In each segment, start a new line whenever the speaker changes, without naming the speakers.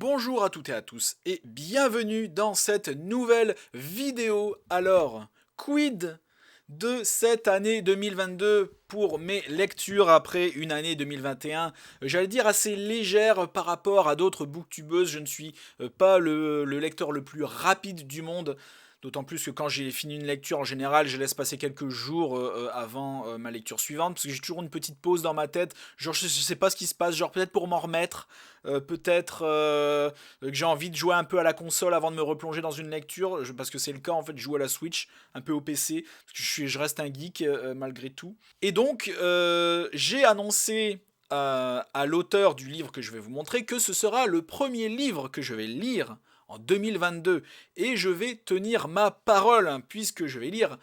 Bonjour à toutes et à tous et bienvenue dans cette nouvelle vidéo. Alors, quid de cette année 2022 pour mes lectures après une année 2021, j'allais dire assez légère par rapport à d'autres booktubeuses. Je ne suis pas le lecteur le plus rapide du monde. D'autant plus que quand j'ai fini une lecture, en général, je laisse passer quelques jours avant ma lecture suivante, parce que j'ai toujours une petite pause dans ma tête. Genre, je sais pas ce qui se passe, genre peut-être pour m'en remettre, peut-être que j'ai envie de jouer un peu à la console avant de me replonger dans une lecture, parce que c'est le cas en fait, je joue à la Switch, un peu au PC, parce que je reste un geek malgré tout. Et donc, j'ai annoncé à l'auteur du livre que je vais vous montrer que ce sera le premier livre que je vais lire en 2022 et je vais tenir ma parole hein, puisque je vais lire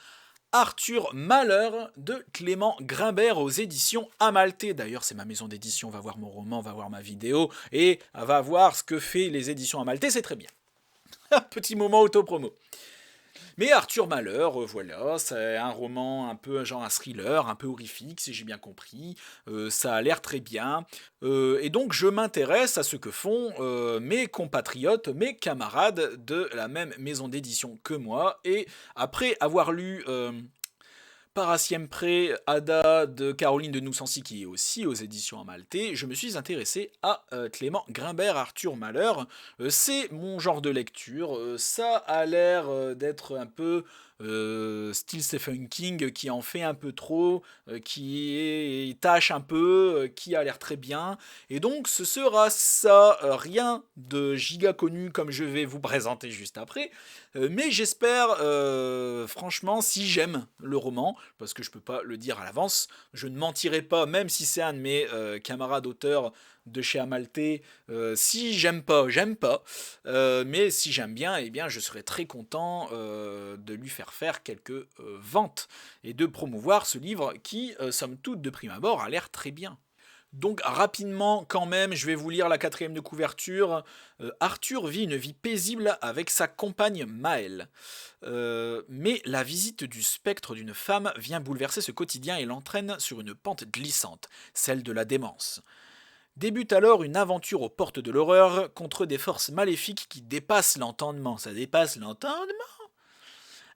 Arthur Malheur de Clément Grimbert aux éditions Amalté. D'ailleurs, c'est ma maison d'édition, va voir mon roman, va voir ma vidéo et va voir ce que fait les éditions Amalté, c'est très bien. Petit moment auto-promo. Mais Arthur Malheur, voilà, c'est un roman un peu genre un thriller, un peu horrifique si j'ai bien compris, ça a l'air très bien, et donc je m'intéresse à ce que font mes compatriotes, mes camarades de la même maison d'édition que moi, et après avoir lu Para Siempre Ada de Caroline de Noussancy qui est aussi aux éditions Amalté, je me suis intéressé à Clément Grimbert, Arthur Malheur. C'est mon genre de lecture, ça a l'air d'être un peu style Stephen King qui en fait un peu trop, qui tâche un peu, qui a l'air très bien. Et donc ce sera ça, rien de giga connu comme je vais vous présenter juste après. Mais j'espère, franchement, si j'aime le roman, parce que je peux pas le dire à l'avance, je ne mentirai pas, même si c'est un de mes camarades auteurs de chez Amalté, si j'aime pas, j'aime pas, mais si j'aime bien, eh bien je serai très content de lui faire quelques ventes et de promouvoir ce livre qui, somme toute, de prime abord, a l'air très bien. Donc rapidement quand même, je vais vous lire la quatrième de couverture. Arthur vit une vie paisible avec sa compagne Maëlle. Mais la visite du spectre d'une femme vient bouleverser ce quotidien et l'entraîne sur une pente glissante, celle de la démence. Débute alors une aventure aux portes de l'horreur contre des forces maléfiques qui dépassent l'entendement. Ça dépasse l'entendement.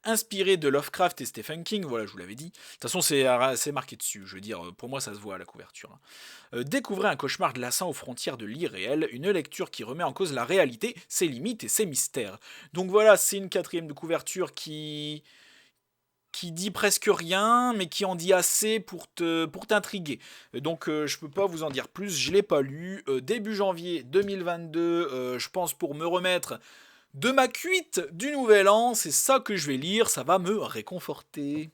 Inspiré de Lovecraft et Stephen King, voilà, je vous l'avais dit. De toute façon, c'est marqué dessus, je veux dire, pour moi, ça se voit à la couverture. Découvrez un cauchemar glaçant aux frontières de l'irréel, une lecture qui remet en cause la réalité, ses limites et ses mystères. Donc voilà, c'est une quatrième de couverture qui dit presque rien, mais qui en dit assez pour t'intriguer. Donc je peux pas vous en dire plus, je l'ai pas lu. Début janvier 2022, je pense pour me remettre de ma cuite du nouvel an, c'est ça que je vais lire, ça va me réconforter.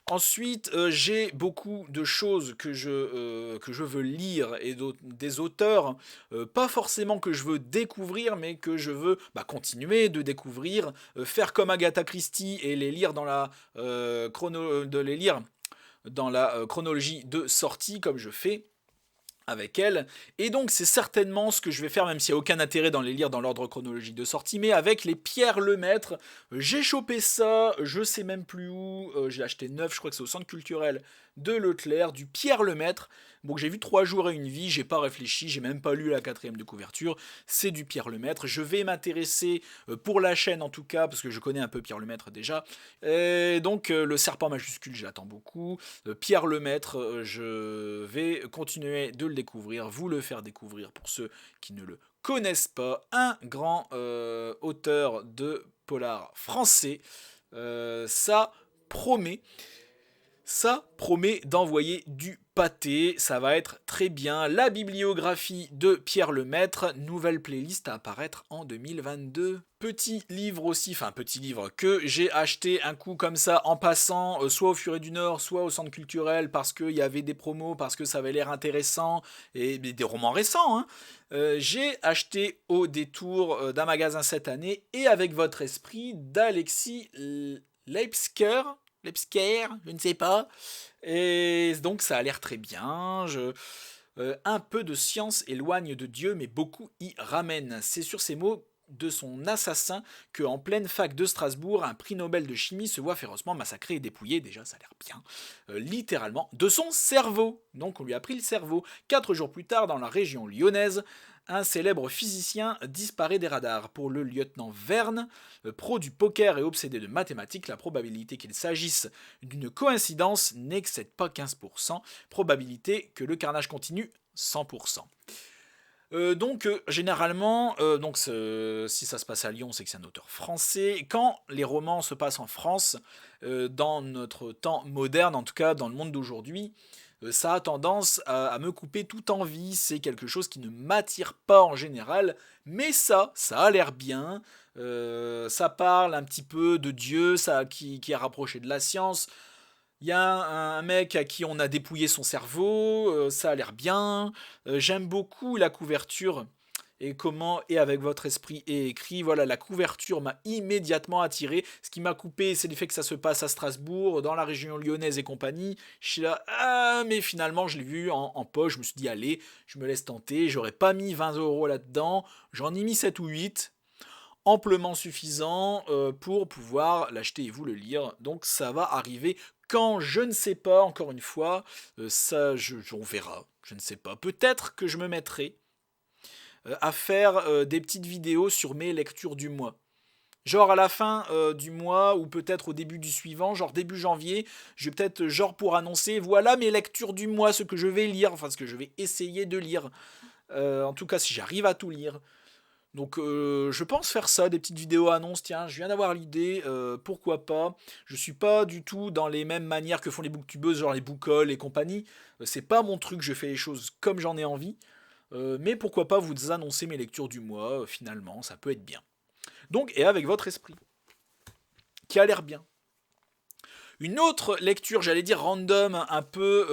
Ensuite, j'ai beaucoup de choses que je veux lire et des auteurs, pas forcément que je veux découvrir, mais que je veux continuer de découvrir, faire comme Agatha Christie et les lire dans la, chronologie de sortie, comme je fais avec elle, et donc c'est certainement ce que je vais faire, même s'il n'y a aucun intérêt dans les lire dans l'ordre chronologique de sortie, mais avec les Pierre Lemaître. J'ai chopé ça, je sais même plus où, j'ai acheté neuf, je crois que c'est au centre culturel de Leclerc, du Pierre Lemaître. Bon, j'ai vu 3 jours et une vie, j'ai pas réfléchi, j'ai même pas lu la quatrième de couverture, c'est du Pierre Lemaître. Je vais m'intéresser, pour la chaîne en tout cas, parce que je connais un peu Pierre Lemaître déjà, et donc le serpent majuscule, j'attends beaucoup. Pierre Lemaître, je vais continuer de le découvrir, vous le faire découvrir pour ceux qui ne le connaissent pas. Un grand auteur de polar français. Ça promet. Ça promet d'envoyer du pâté, ça va être très bien. La bibliographie de Pierre Lemaître, nouvelle playlist à apparaître en 2022. Petit livre aussi, enfin petit livre que j'ai acheté un coup comme ça en passant, soit au Furet du Nord, soit au Centre culturel, parce qu'il y avait des promos, parce que ça avait l'air intéressant, et des romans récents. Hein. J'ai acheté au détour d'un magasin cette année, et avec votre esprit, d'Alexis Leipzger, je ne sais pas. Et donc ça a l'air très bien. Un peu de science éloigne de Dieu, mais beaucoup y ramène. C'est sur ces mots de son assassin que, en pleine fac de Strasbourg, un prix Nobel de chimie se voit férocement massacré et dépouillé, déjà ça a l'air bien, littéralement, de son cerveau. Donc on lui a pris le cerveau. 4 jours plus tard, dans la région lyonnaise, Un célèbre physicien disparaît des radars. Pour le lieutenant Verne, pro du poker et obsédé de mathématiques, la probabilité qu'il s'agisse d'une coïncidence n'excède pas 15%. Probabilité que le carnage continue, 100%. Généralement, si ça se passe à Lyon, c'est que c'est un auteur français. Quand les romans se passent en France, dans notre temps moderne, en tout cas dans le monde d'aujourd'hui, ça a tendance à me couper toute envie. C'est quelque chose qui ne m'attire pas en général, mais ça a l'air bien. Ça parle un petit peu de Dieu, qui est rapproché de la science. Il y a un mec à qui on a dépouillé son cerveau, ça a l'air bien. J'aime beaucoup la couverture et comment Et avec votre esprit est écrit. Voilà, la couverture m'a immédiatement attiré. Ce qui m'a coupé, c'est le fait que ça se passe à Strasbourg, dans la région lyonnaise et compagnie. Je suis là, mais finalement, je l'ai vu en poche. Je me suis dit, allez, je me laisse tenter. J'aurais pas mis 20 € là-dedans. J'en ai mis 7 ou 8. Amplement suffisant pour pouvoir l'acheter et vous le lire. Donc ça va arriver quand, je ne sais pas, encore une fois, on verra, je ne sais pas. Peut-être que je me mettrai à faire des petites vidéos sur mes lectures du mois. Genre à la fin du mois ou peut-être au début du suivant, genre début janvier, je vais peut-être genre pour annoncer, voilà mes lectures du mois, ce que je vais lire, enfin ce que je vais essayer de lire. En tout cas si j'arrive à tout lire. Donc je pense faire ça, des petites vidéos annonces, tiens, je viens d'avoir l'idée, pourquoi pas. Je suis pas du tout dans les mêmes manières que font les booktubeuses, genre les bookhauls et compagnie. C'est pas mon truc, je fais les choses comme j'en ai envie. Mais pourquoi pas vous annoncer mes lectures du mois, finalement, ça peut être bien. Donc, et avec votre esprit, qui a l'air bien. Une autre lecture, j'allais dire random, un peu,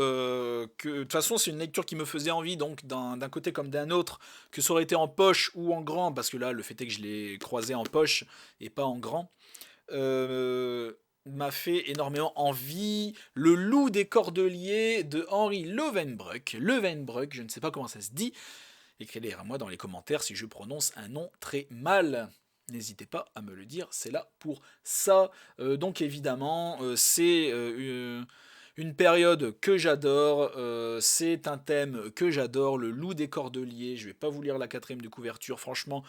que de toute façon c'est une lecture qui me faisait envie, donc d'un côté comme d'un autre, que ça aurait été en poche ou en grand, parce que là le fait est que je l'ai croisé en poche et pas en grand, m'a fait énormément envie. Le loup des Cordeliers de Henri Lovenbroek, je ne sais pas comment ça se dit, écrivez à moi dans les commentaires si je prononce un nom très mal. N'hésitez pas à me le dire, c'est là pour ça. Donc évidemment, c'est une période que j'adore, c'est un thème que j'adore, le loup des Cordeliers. Je vais pas vous lire la 4e de couverture, franchement.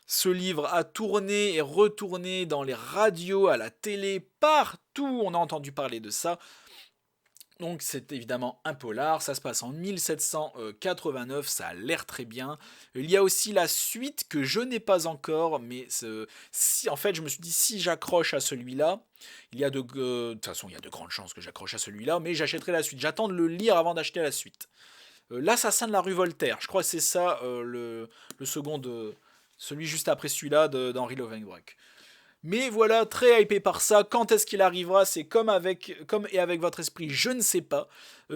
Ce livre a tourné et retourné dans les radios, à la télé, partout on a entendu parler de ça. Donc c'est évidemment un polar, ça se passe en 1789, ça a l'air très bien. Il y a aussi la suite que je n'ai pas encore, mais en fait je me suis dit si j'accroche à celui-là, de toute façon il y a de grandes chances que j'accroche à celui-là, mais j'achèterai la suite. J'attends de le lire avant d'acheter la suite. L'assassin de la rue Voltaire, je crois que c'est ça le second, celui juste après celui-là d'Henri Lovenbroek. Mais voilà, très hypé par ça. Quand est-ce qu'il arrivera? C'est comme et avec votre esprit, je ne sais pas.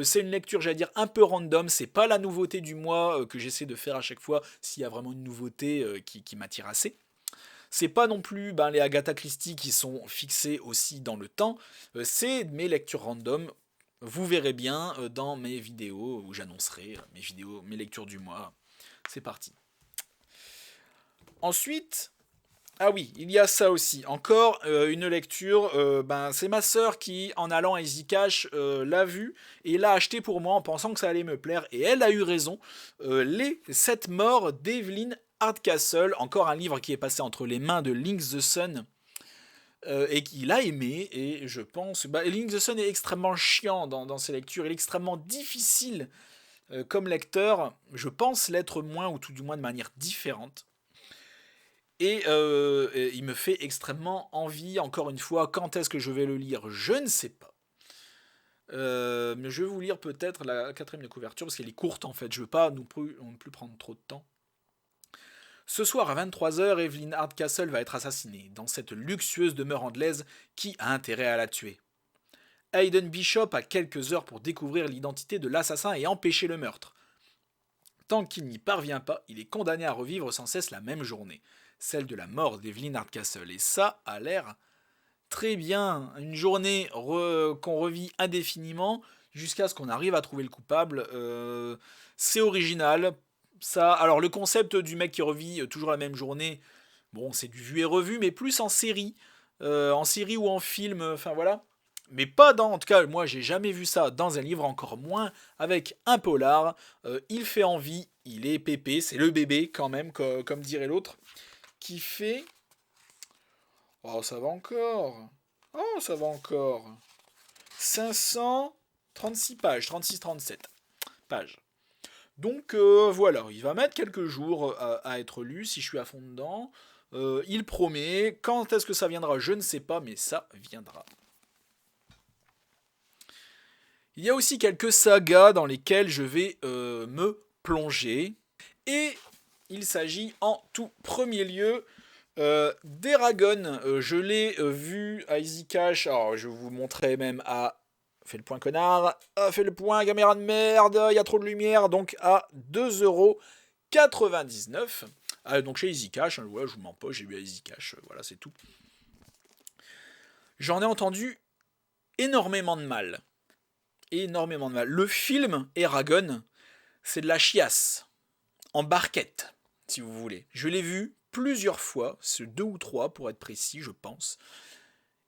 C'est une lecture, j'allais dire, un peu random. C'est pas la nouveauté du mois que j'essaie de faire à chaque fois s'il y a vraiment une nouveauté qui m'attire assez. C'est pas non plus les Agatha Christie qui sont fixés aussi dans le temps. C'est mes lectures random. Vous verrez bien dans mes vidéos où j'annoncerai mes lectures du mois. C'est parti. Ensuite, ah oui, il y a ça aussi. Encore une lecture. C'est ma sœur qui, en allant à Easy Cash, l'a vu et l'a acheté pour moi en pensant que ça allait me plaire. Et elle a eu raison. Les 7 morts d'Evelyn Hardcastle. Encore un livre qui est passé entre les mains de Link the Sun. Et qu'il a aimé. Et je pense. Link the Sun est extrêmement chiant dans ses lectures. Il est extrêmement difficile comme lecteur. Je pense l'être moins, ou tout du moins de manière différente. Et il me fait extrêmement envie, encore une fois. Quand est-ce que je vais le lire? Je ne sais pas. Mais je vais vous lire peut-être la 4e de couverture, parce qu'elle est courte en fait. Je ne veux pas non plus prendre trop de temps. Ce soir à 23h, Evelyn Hardcastle va être assassinée, dans cette luxueuse demeure anglaise. Qui a intérêt à la tuer? Hayden Bishop a quelques heures pour découvrir l'identité de l'assassin et empêcher le meurtre. Tant qu'il n'y parvient pas, il est condamné à revivre sans cesse la même journée, celle de la mort d'Evelyn Hardcastle. Et ça a l'air très bien. Une journée qu'on revit indéfiniment jusqu'à ce qu'on arrive à trouver le coupable. C'est original. Alors le concept du mec qui revit toujours la même journée, bon, c'est du vu et revu, mais plus en série. En série ou en film, enfin voilà. Mais pas dans, en tout cas, moi j'ai jamais vu ça dans un livre, encore moins avec un polar. Il fait envie, il est pépé, c'est le bébé quand même, comme dirait l'autre, qui fait... Oh, ça va encore. Oh, ça va encore. 536 pages, 36-37 pages. Donc voilà, il va mettre quelques jours à être lu si je suis à fond dedans. Il promet. Quand est-ce que ça viendra? Je ne sais pas, mais ça viendra. Il y a aussi quelques sagas dans lesquelles je vais me plonger. Et il s'agit en tout premier lieu d'Eragon. Je l'ai vu à Easy Cash. Alors, je vous montrer même à... Fais le point, connard. Fais le point, caméra de merde. Il y a trop de lumière. Donc, à 2,99 €. Donc, chez Easy Cash. Hein, ouais, je vous mens pas. J'ai vu à Easy Cash. Voilà, c'est tout. J'en ai entendu énormément de mal. Énormément de mal. Le film Eragon, c'est de la chiasse. En barquette, si vous voulez. Je l'ai vu plusieurs fois, c'est 2 ou 3 pour être précis, je pense.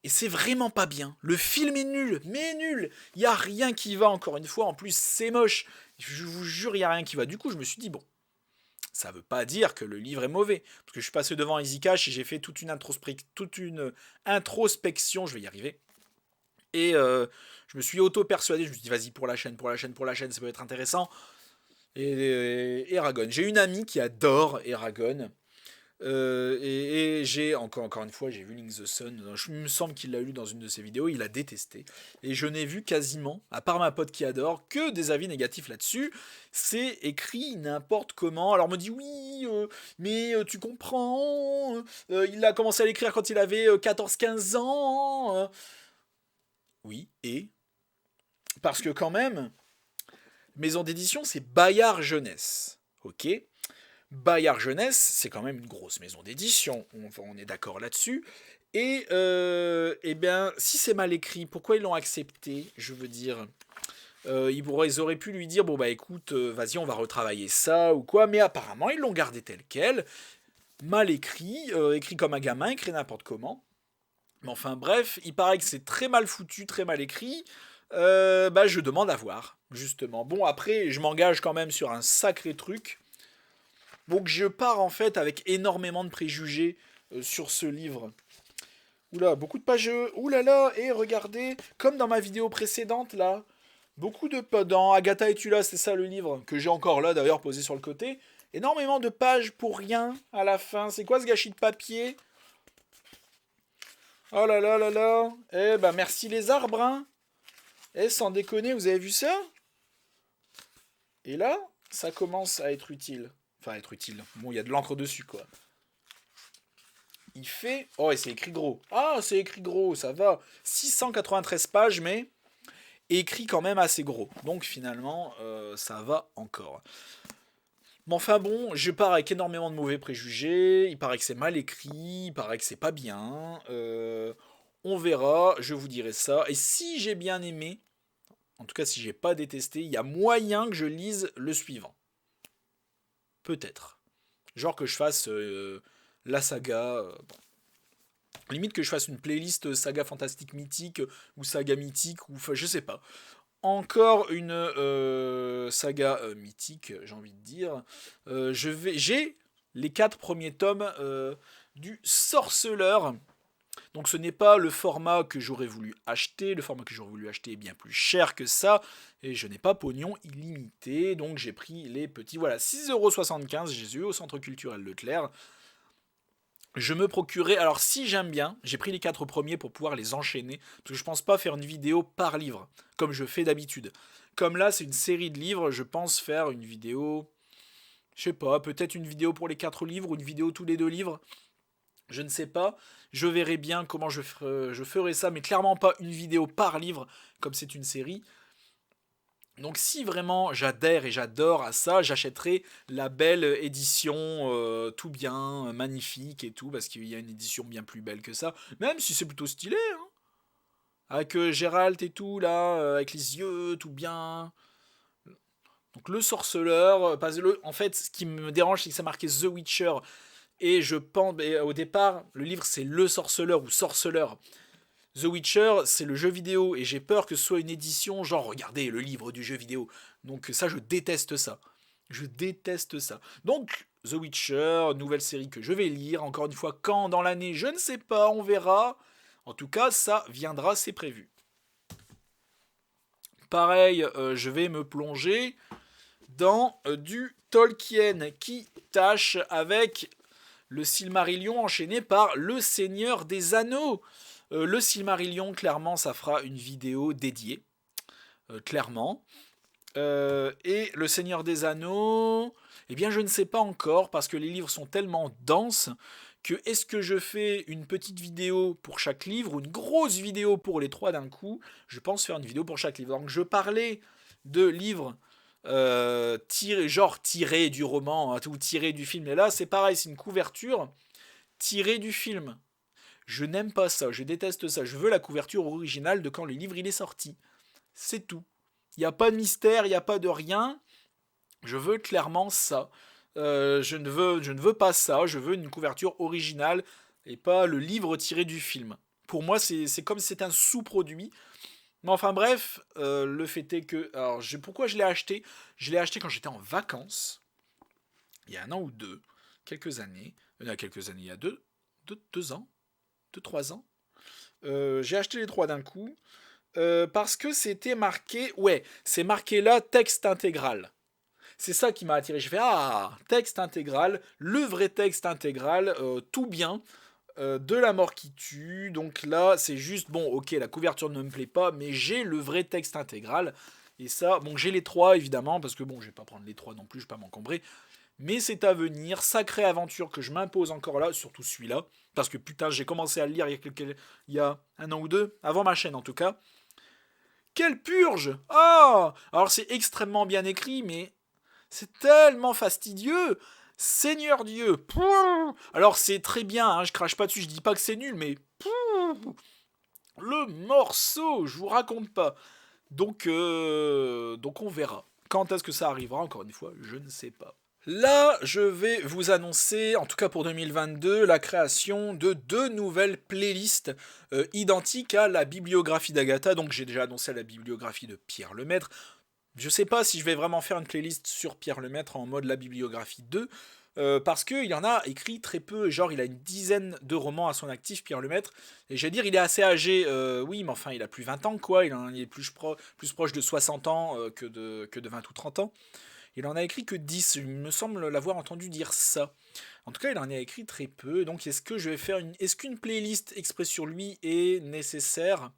Et c'est vraiment pas bien. Le film est nul, mais nul. Il n'y a rien qui va, encore une fois. En plus, c'est moche. Je vous jure, il n'y a rien qui va. Du coup, je me suis dit, bon, ça veut pas dire que le livre est mauvais. Parce que je suis passé devant Easy Cash et j'ai fait toute une introspection, je vais y arriver. Et je me suis auto-persuadé, je me suis dit, vas-y, pour la chaîne, ça peut être intéressant. Et Eragon. J'ai une amie qui adore Eragon. Et j'ai, encore une fois, j'ai vu Link the Sun. Je me semble qu'il l'a lu dans une de ses vidéos. Il a détesté. Et je n'ai vu quasiment, à part ma pote qui adore, que des avis négatifs là-dessus. C'est écrit n'importe comment. Alors on me dit oui, mais tu comprends. Il a commencé à l'écrire quand il avait 14-15 ans. Oui, et parce que quand même, maison d'édition, c'est Bayard Jeunesse. Ok. Bayard Jeunesse, c'est quand même une grosse maison d'édition, on est d'accord là-dessus. Et eh bien, si c'est mal écrit, pourquoi ils l'ont accepté? Je veux dire, ils auraient pu lui dire, bon bah écoute, vas-y, on va retravailler ça ou quoi, mais apparemment ils l'ont gardé tel quel, mal écrit, écrit comme un gamin, écrit n'importe comment. Mais enfin bref, il paraît que c'est très mal foutu, très mal écrit. Bah je demande à voir, justement. Bon après, je m'engage quand même sur un sacré truc. Donc je pars en fait avec énormément de préjugés sur ce livre. Oula, beaucoup de pages. Oulala, et regardez, comme dans ma vidéo précédente là, beaucoup de dans Agatha et Tula, c'est ça le livre que j'ai encore là d'ailleurs posé sur le côté. Énormément de pages pour rien à la fin. C'est quoi ce gâchis de papier? Oh là là là là. Eh ben merci les arbres, hein. Eh, sans déconner, vous avez vu ça? Et là, ça commence à être utile. Enfin, être utile. Bon, il y a de l'encre dessus, quoi. Il fait... Oh, et c'est écrit gros. Ah, c'est écrit gros, ça va. 693 pages, mais écrit quand même assez gros. Donc, finalement, ça va encore. Mais enfin bon, je pars avec énormément de mauvais préjugés. Il paraît que c'est mal écrit, il paraît que c'est pas bien. On verra, je vous dirai ça. Et si j'ai bien aimé, en tout cas si j'ai pas détesté, il y a moyen que je lise le suivant. Peut-être. Genre que je fasse la saga. Bon. Limite que je fasse une playlist saga fantastique mythique ou saga mythique ou enfin je sais pas. Encore une saga mythique, j'ai envie de dire. J'ai les 4 premiers tomes du Sorceleur. Donc ce n'est pas le format que j'aurais voulu acheter. Le format que j'aurais voulu acheter est bien plus cher que ça. Et je n'ai pas pognon illimité. Donc j'ai pris les petits. Voilà, 6,75 €. J'ai eu au centre culturel Leclerc. Je me procurais. Alors si j'aime bien, j'ai pris les 4 premiers pour pouvoir les enchaîner. Parce que je pense pas faire une vidéo par livre. Comme je fais d'habitude. Comme là c'est une série de livres. Je pense faire une vidéo. Je sais pas, peut-être une vidéo pour les 4 livres ou une vidéo tous les 2 livres. Je ne sais pas. Je verrai bien comment je ferai ça, mais clairement pas une vidéo par livre, comme c'est une série. Donc si vraiment j'adhère et j'adore à ça, j'achèterai la belle édition tout bien, magnifique et tout, parce qu'il y a une édition bien plus belle que ça. Même si c'est plutôt stylé, hein. Avec Gérald et tout, là, avec les yeux, tout bien. Donc le sorceleur, en fait, ce qui me dérange, c'est que ça marquait The Witcher. Et je pense, au départ, le livre c'est Le Sorceleur ou Sorceleur. The Witcher, c'est le jeu vidéo, et j'ai peur que ce soit une édition genre, regardez, le livre du jeu vidéo. Donc ça, je déteste ça. Je déteste ça. Donc, The Witcher, nouvelle série que je vais lire. Encore une fois, quand dans l'année, je ne sais pas, on verra. En tout cas, ça viendra, c'est prévu. Pareil, je vais me plonger dans du Tolkien qui tâche avec le Silmarillion enchaîné par le Seigneur des Anneaux. Le Silmarillion, clairement, ça fera une vidéo dédiée. Clairement. Et le Seigneur des Anneaux, eh bien je ne sais pas encore, parce que les livres sont tellement denses, que est-ce que je fais une petite vidéo pour chaque livre, ou une grosse vidéo pour les trois d'un coup. Je pense faire une vidéo pour chaque livre. Donc je parlais de livres tirés du roman, hein, ou tirés du film. Et là c'est pareil, c'est une couverture tirée du film. Je n'aime pas ça, je déteste ça. Je veux la couverture originale de quand le livre il est sorti. C'est tout. Il n'y a pas de mystère, il n'y a pas de rien. Je veux clairement ça. Je ne veux pas ça. Je veux une couverture originale et pas le livre tiré du film. Pour moi, c'est comme si c'était un sous-produit. Mais enfin bref, le fait est que... Alors, pourquoi je l'ai acheté? Je l'ai acheté quand j'étais en vacances. Il y a un an ou deux. Quelques années. Il y a quelques années. Il y a deux ans. 3 ans. J'ai acheté les trois d'un coup. Parce que c'était marqué, ouais, c'est marqué là texte intégral. C'est ça qui m'a attiré. J'ai fait texte intégral, le vrai texte intégral, tout bien, de la mort qui tue. Donc là, c'est juste bon, ok, la couverture ne me plaît pas, mais j'ai le vrai texte intégral. Et ça, bon, j'ai les trois évidemment, parce que bon, je vais pas prendre les trois non plus, je vais pas m'encombrer. Mais c'est à venir, sacrée aventure que je m'impose encore là, surtout celui-là, parce que putain, j'ai commencé à le lire il y a un an ou deux, avant ma chaîne en tout cas. Quelle purge! Ah! Alors c'est extrêmement bien écrit, mais c'est tellement fastidieux! Seigneur Dieu! Pouh. Alors c'est très bien, hein, je crache pas dessus, je dis pas que c'est nul, mais pouh, le morceau, je vous raconte pas. Donc on verra. Quand est-ce que ça arrivera? Encore une fois, je ne sais pas. Là, je vais vous annoncer, en tout cas pour 2022, la création de 2 nouvelles playlists identiques à la bibliographie d'Agatha. Donc j'ai déjà annoncé la bibliographie de Pierre Lemaitre. Je sais pas si je vais vraiment faire une playlist sur Pierre Lemaitre en mode la bibliographie 2, parce qu'il en a écrit très peu, genre il a une dizaine de romans à son actif, Pierre Lemaitre, et j'allais dire il est assez âgé, oui, mais enfin il a plus 20 ans quoi, il est plus proche de 60 ans que de 20 ou 30 ans. Il en a écrit que 10, il me semble l'avoir entendu dire ça. En tout cas, il en a écrit très peu, donc est-ce que je vais faire est-ce qu'une playlist exprès sur lui est nécessaire?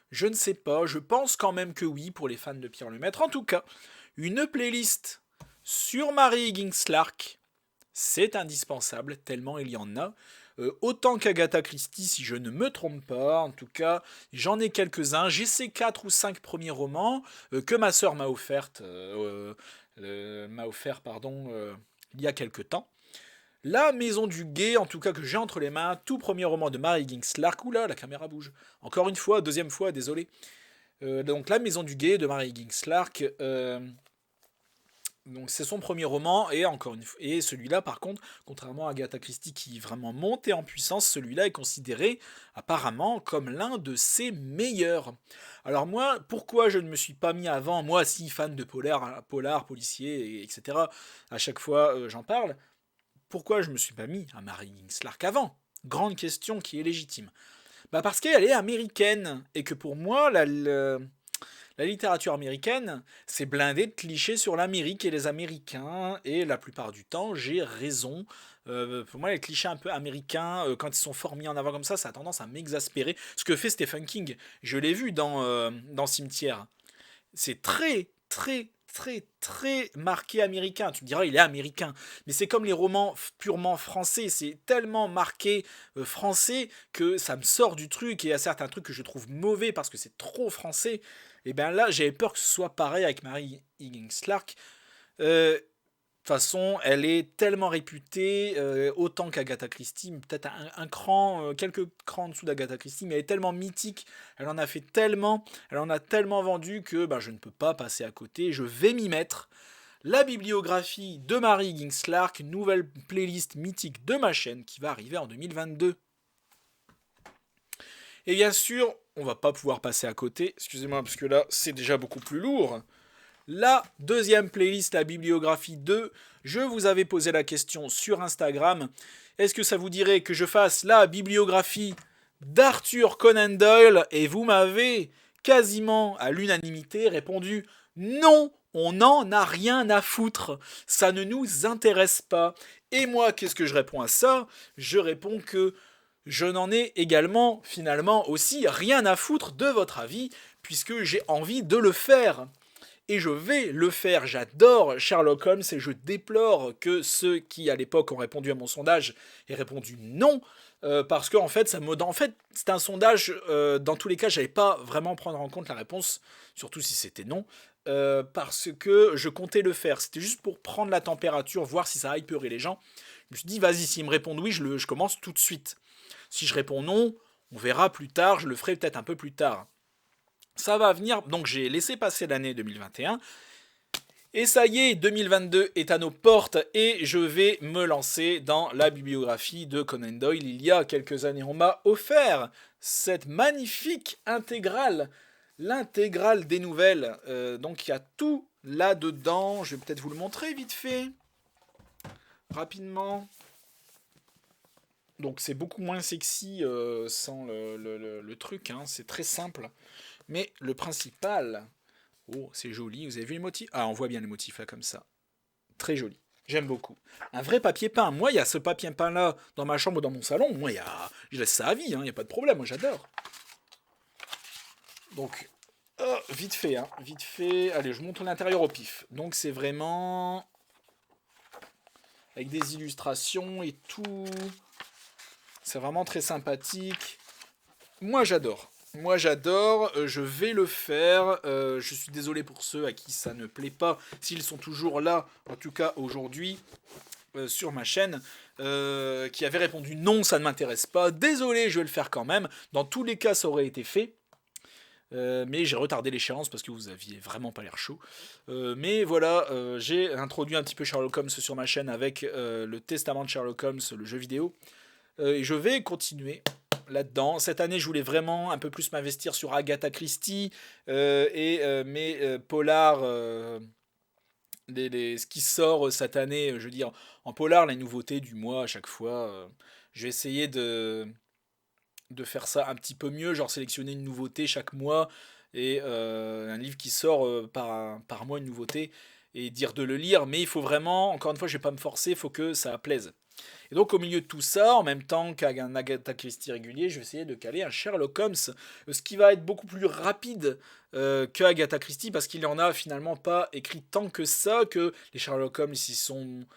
Je ne sais pas, je pense quand même que oui, pour les fans de Pierre Lemaitre. En tout cas, une playlist sur Mary Higgins Clark, c'est indispensable, tellement il y en a. Autant qu'Agatha Christie, si je ne me trompe pas. En tout cas, j'en ai quelques-uns. J'ai ces 4 ou 5 premiers romans que ma sœur m'a offert, pardon, il y a quelques temps. La Maison du Guet, en tout cas que j'ai entre les mains, tout premier roman de Mary Higgins Clark. Oula, la caméra bouge. Encore une fois, deuxième fois, désolé. Donc La Maison du Guet de Mary Higgins Clark. Donc c'est son premier roman, et encore une fois, et celui-là par contre, contrairement à Agatha Christie qui est vraiment monté en puissance, celui-là est considéré apparemment comme l'un de ses meilleurs. Alors moi, pourquoi je ne me suis pas mis avant, moi si fan de polar policier, etc. À chaque fois j'en parle. Pourquoi je me suis pas mis à Mary Higgins Clark avant? Grande question qui est légitime. Bah parce qu'elle est américaine, et que pour moi la littérature américaine, c'est blindé de clichés sur l'Amérique et les Américains, et la plupart du temps, j'ai raison. Pour moi, les clichés un peu américains, quand ils sont fort mis en avant comme ça a tendance à m'exaspérer. Ce que fait Stephen King, je l'ai vu dans Cimetière. C'est très, très, très, très marqué américain. Tu me diras, il est américain. Mais c'est comme les romans purement français. C'est tellement marqué français que ça me sort du truc. Et il y a certains trucs que je trouve mauvais parce que c'est trop français. Et bien là, j'avais peur que ce soit pareil avec Mary Higgins Clark. De toute façon, elle est tellement réputée, autant qu'Agatha Christie, peut-être un cran, quelques crans en dessous d'Agatha Christie, mais elle est tellement mythique, elle en a fait tellement, elle en a tellement vendu que ben, je ne peux pas passer à côté, je vais m'y mettre. La bibliographie de Mary Higgins Clark, nouvelle playlist mythique de ma chaîne qui va arriver en 2022. Et bien sûr, on va pas pouvoir passer à côté, excusez-moi parce que là c'est déjà beaucoup plus lourd. La deuxième playlist, la bibliographie 2, je vous avais posé la question sur Instagram. Est-ce que ça vous dirait que je fasse la bibliographie d'Arthur Conan Doyle? Et vous m'avez quasiment à l'unanimité répondu non, on n'en a rien à foutre, ça ne nous intéresse pas. Et moi, qu'est-ce que je réponds à ça? Je réponds que je n'en ai également finalement aussi rien à foutre de votre avis, puisque j'ai envie de le faire. Et je vais le faire, j'adore Sherlock Holmes et je déplore que ceux qui à l'époque ont répondu à mon sondage aient répondu non, parce que en fait, c'est un sondage, dans tous les cas, j'allais pas vraiment prendre en compte la réponse, surtout si c'était non, parce que je comptais le faire, c'était juste pour prendre la température, voir si ça hyperait les gens. Je me suis dit, vas-y, s'ils me répondent oui, je commence tout de suite. Si je réponds non, on verra plus tard, je le ferai peut-être un peu plus tard. Ça va venir, donc j'ai laissé passer l'année 2021. Et ça y est, 2022 est à nos portes et je vais me lancer dans la bibliographie de Conan Doyle. Il y a quelques années, on m'a offert cette magnifique intégrale, l'intégrale des nouvelles. Donc il y a tout là-dedans. Je vais peut-être vous le montrer vite fait, rapidement. Donc c'est beaucoup moins sexy sans le truc, hein. C'est très simple. Mais le principal... Oh, c'est joli. Vous avez vu les motifs? Ah, on voit bien les motifs là, comme ça. Très joli. J'aime beaucoup. Un vrai papier peint. Moi, il y a ce papier peint-là dans ma chambre ou dans mon salon. Moi, je laisse ça à vie. Il n'y a pas de problème. Moi, j'adore. Donc, vite fait. Hein, vite fait. Allez, je montre l'intérieur au pif. Donc, c'est vraiment... avec des illustrations et tout. C'est vraiment très sympathique. Moi, j'adore. Moi j'adore, je vais le faire, je suis désolé pour ceux à qui ça ne plaît pas, s'ils sont toujours là, en tout cas aujourd'hui, sur ma chaîne, qui avaient répondu non, ça ne m'intéresse pas, désolé, je vais le faire quand même, dans tous les cas ça aurait été fait, mais j'ai retardé l'échéance parce que vous aviez vraiment pas l'air chaud. Mais voilà, j'ai introduit un petit peu Sherlock Holmes sur ma chaîne avec le Testament de Sherlock Holmes, le jeu vidéo, et je vais continuer là-dedans. Cette année, je voulais vraiment un peu plus m'investir sur Agatha Christie et mes polars, ce qui sort cette année, je veux dire, en polar, les nouveautés du mois à chaque fois. Je vais essayer de faire ça un petit peu mieux, genre sélectionner une nouveauté chaque mois et un livre qui sort par mois, une nouveauté, et dire de le lire, mais il faut vraiment, encore une fois, je vais pas me forcer, il faut que ça plaise. Et donc au milieu de tout ça, en même temps qu'un Agatha Christie régulier, je vais essayer de caler un Sherlock Holmes, ce qui va être beaucoup plus rapide que Agatha Christie, parce qu'il en a finalement pas écrit tant que ça, que les Sherlock Holmes ici sont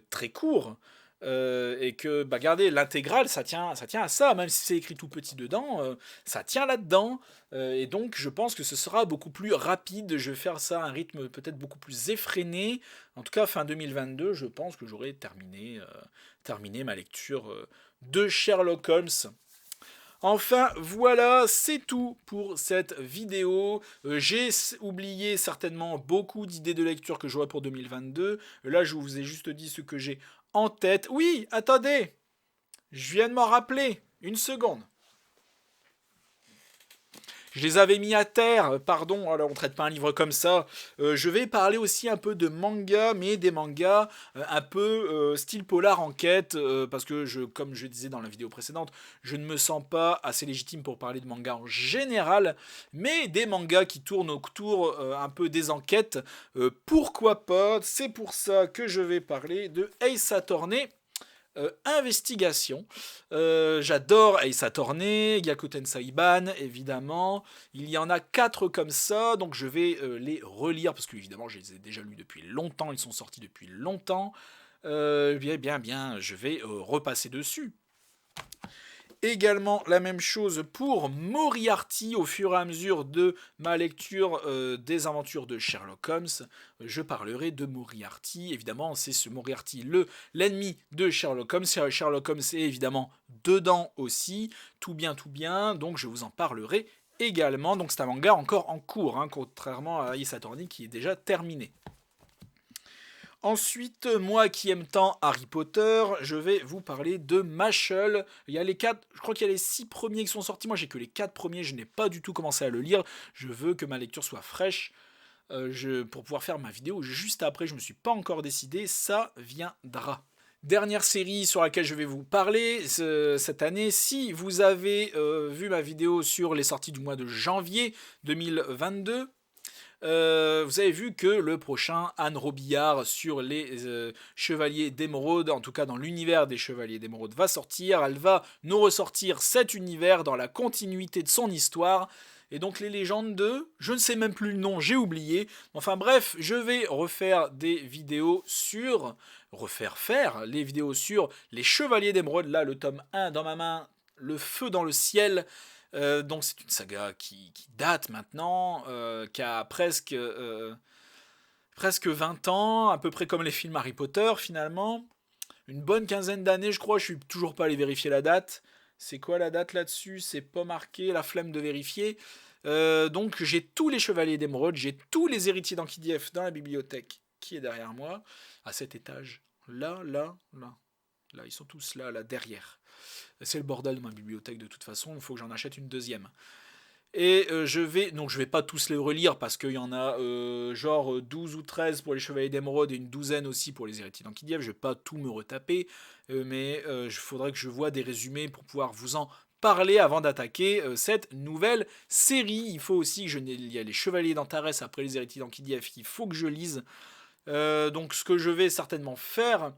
très courts, et que, bah regardez, l'intégrale, ça tient à ça, même si c'est écrit tout petit dedans, ça tient là-dedans, et donc je pense que ce sera beaucoup plus rapide, je vais faire ça à un rythme peut-être beaucoup plus effréné, en tout cas fin 2022, je pense que j'aurai terminé ma lecture de Sherlock Holmes. Enfin, voilà, c'est tout pour cette vidéo. J'ai oublié certainement beaucoup d'idées de lecture que j'aurai pour 2022. Là, je vous ai juste dit ce que j'ai en tête. Oui, attendez, je viens de m'en rappeler. Une seconde. Je les avais mis à terre, pardon, alors on traite pas un livre comme ça. Je vais parler aussi un peu de manga, mais des mangas un peu style polar enquête, parce que comme je disais dans la vidéo précédente, je ne me sens pas assez légitime pour parler de manga en général, mais des mangas qui tournent autour un peu des enquêtes, pourquoi pas, c'est pour ça que je vais parler de Ace Attorney. Investigation. J'adore Ace Attorney, Gyakuten Saiban, évidemment. Il y en a 4 comme ça, donc je vais les relire, parce que évidemment je les ai déjà lus depuis longtemps, ils sont sortis depuis longtemps. Bien, je vais repasser dessus. Également la même chose pour Moriarty au fur et à mesure de ma lecture des aventures de Sherlock Holmes. Je parlerai de Moriarty. Évidemment, c'est ce Moriarty, l'ennemi de Sherlock Holmes. Sherlock Holmes est évidemment dedans aussi. Tout bien. Donc je vous en parlerai également. Donc c'est un manga encore en cours, hein, contrairement à Ace Attorney qui est déjà terminé. Ensuite, moi qui aime tant Harry Potter, je vais vous parler de Mashle. Il y a les 4, je crois qu'il y a les 6 premiers qui sont sortis. Moi, j'ai que les 4 premiers, je n'ai pas du tout commencé à le lire. Je veux que ma lecture soit fraîche pour pouvoir faire ma vidéo juste après. Je ne me suis pas encore décidé, ça viendra. Dernière série sur laquelle je vais vous parler cette année. Si vous avez vu ma vidéo sur les sorties du mois de janvier 2022, vous avez vu que le prochain Anne Robillard sur les Chevaliers d'Émeraude, en tout cas dans l'univers des Chevaliers d'Émeraude, va sortir. Elle va nous ressortir cet univers dans la continuité de son histoire. Et donc les légendes de... Je ne sais même plus le nom, j'ai oublié. Enfin bref, je vais refaire des vidéos sur... faire les vidéos sur les Chevaliers d'Émeraude. Là, le tome 1 dans ma main, le feu dans le ciel. Donc c'est une saga qui date maintenant, qui a presque 20 ans, à peu près comme les films Harry Potter finalement. Une bonne quinzaine d'années je crois, je suis toujours pas allé vérifier la date. C'est quoi la date là-dessus? C'est pas marqué, la flemme de vérifier. Donc j'ai tous les Chevaliers d'Émeraude, j'ai tous les héritiers d'Ankidief dans la bibliothèque qui est derrière moi, à cet étage. Là, ils sont tous là derrière. C'est le bordel de ma bibliothèque de toute façon, il faut que j'en achète une deuxième. Et je vais pas tous les relire parce qu'il y en a genre 12 ou 13 pour les Chevaliers d'Émeraude et une douzaine aussi pour les héritiers d'Ankidief. Je vais pas tout me retaper, mais il faudrait que je voie des résumés pour pouvoir vous en parler avant d'attaquer cette nouvelle série. Il faut aussi que il y a les Chevaliers d'Antares après les héritiers d'Ankidief qu'il faut que je lise. Donc ce que je vais certainement faire...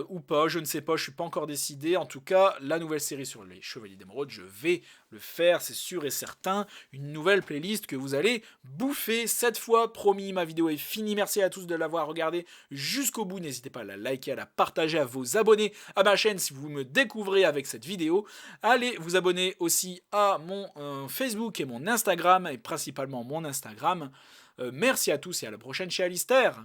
ou pas, je ne sais pas, je suis pas encore décidé. En tout cas, la nouvelle série sur les Chevaliers d'Émeraude, je vais le faire, c'est sûr et certain. Une nouvelle playlist que vous allez bouffer. Cette fois, promis, ma vidéo est finie. Merci à tous de l'avoir regardée jusqu'au bout. N'hésitez pas à la liker, à la partager, à vous abonner à ma chaîne si vous me découvrez avec cette vidéo. Allez vous abonner aussi à mon Facebook et mon Instagram, et principalement mon Instagram. Merci à tous et à la prochaine chez Alistair.